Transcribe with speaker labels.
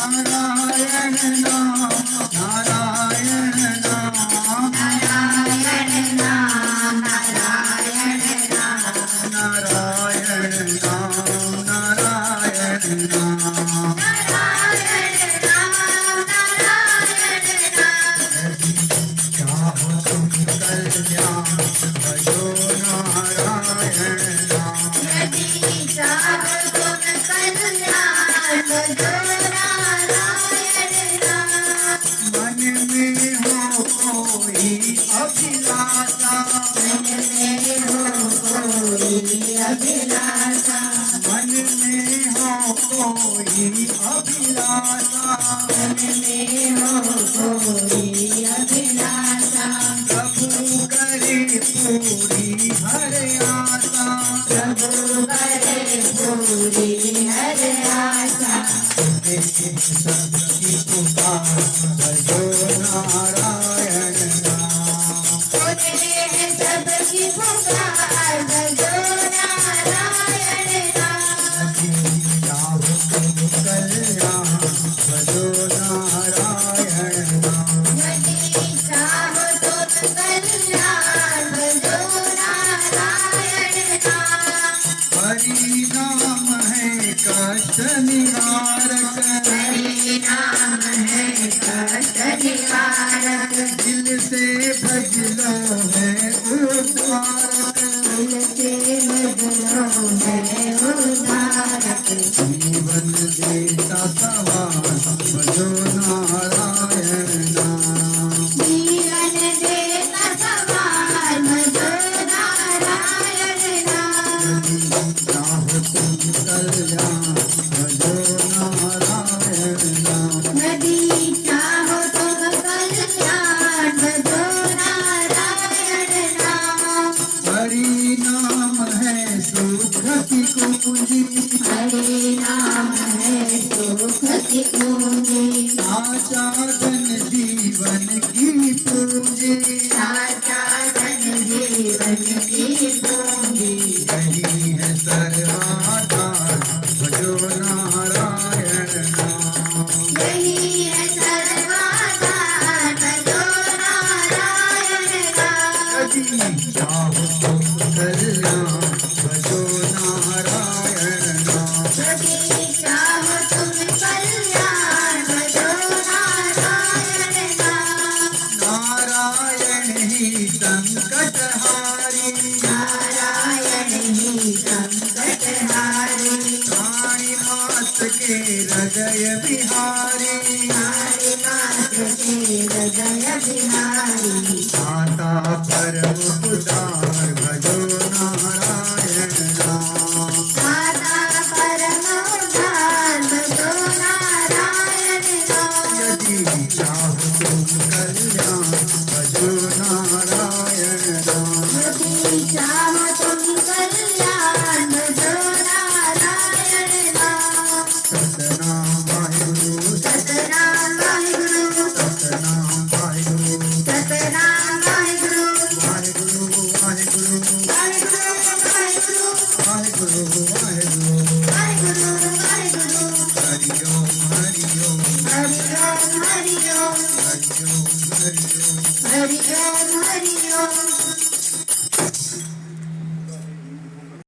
Speaker 1: नारायण नाम नारायण नाम नारायण नाम नारायण नाम नारायण नाम नारायण नाम नारायण नाम नारायण नाम चाहो तुम कल्याण भजो नारायण नाम यदि चाहो तुम कल्याण भजो नारायण नाम मन में हो कोई अभिलाषा मन में हो कोई अभिलाषा मन में हो कोई अभिलाषा मन में हो कोई अभिलाषा प्रभु करे पूरी हर आशा प्रभु करे पूरी हर आशा सबकी पुकार भजो नारायण नाम सबकी पुकार भजो नारायण नाम चाहो तुम कल्याण भजो नारायण नाम चाहो तुम कल्याण भजो नारायण नाम हरि नाम है कष्ट निवारक हरि नाम है कष्ट निवारक दिल से भज लो है उद्धारक दिल से भज लो है उद्धारक जीवन देता सवार भजो नारायण नाम जीवन देता सवार भजो नारायण नाम चाहो तुम कल्याण भजो नारायण नाम यदि चाहो तुम कल्याण भजो नारायण नाम हरि नाम है सुख की कुंजी हरि नाम है सुख की कुंजी साचा धन जीवन की पूंजी साचा धन जीवन की पूंजी यही है सर्वाधार भजो नारायण नाम यही है सर्वाधार भजो नारायण नाम यदि चाहो तुम कल्याण भजो नारायण नाम यदि चाहो तुम कल्याण भजो नारायण नाम नारायण ही संकट हारी नारायण ही संकट हारी काली मात के हृदय बिहारी काली मात के हृदय बिहारी माता परम उदार भजो नारायण नाम माता परम उदार भजो नारायण नाम यदि चाहो तुम कल्याण भजो नारायण नाम यदि चाहो तुम कल्याण भजो नारायण नाम सतनाम वाहिगुरु सतनाम वाहिगुरु सतनाम वाहिगुरु सतनाम वाहिगुरु वाहिगुरु वाहिगुरु वाहिगुरु वाहिगुरु वाहिगुरु वाहिगुरु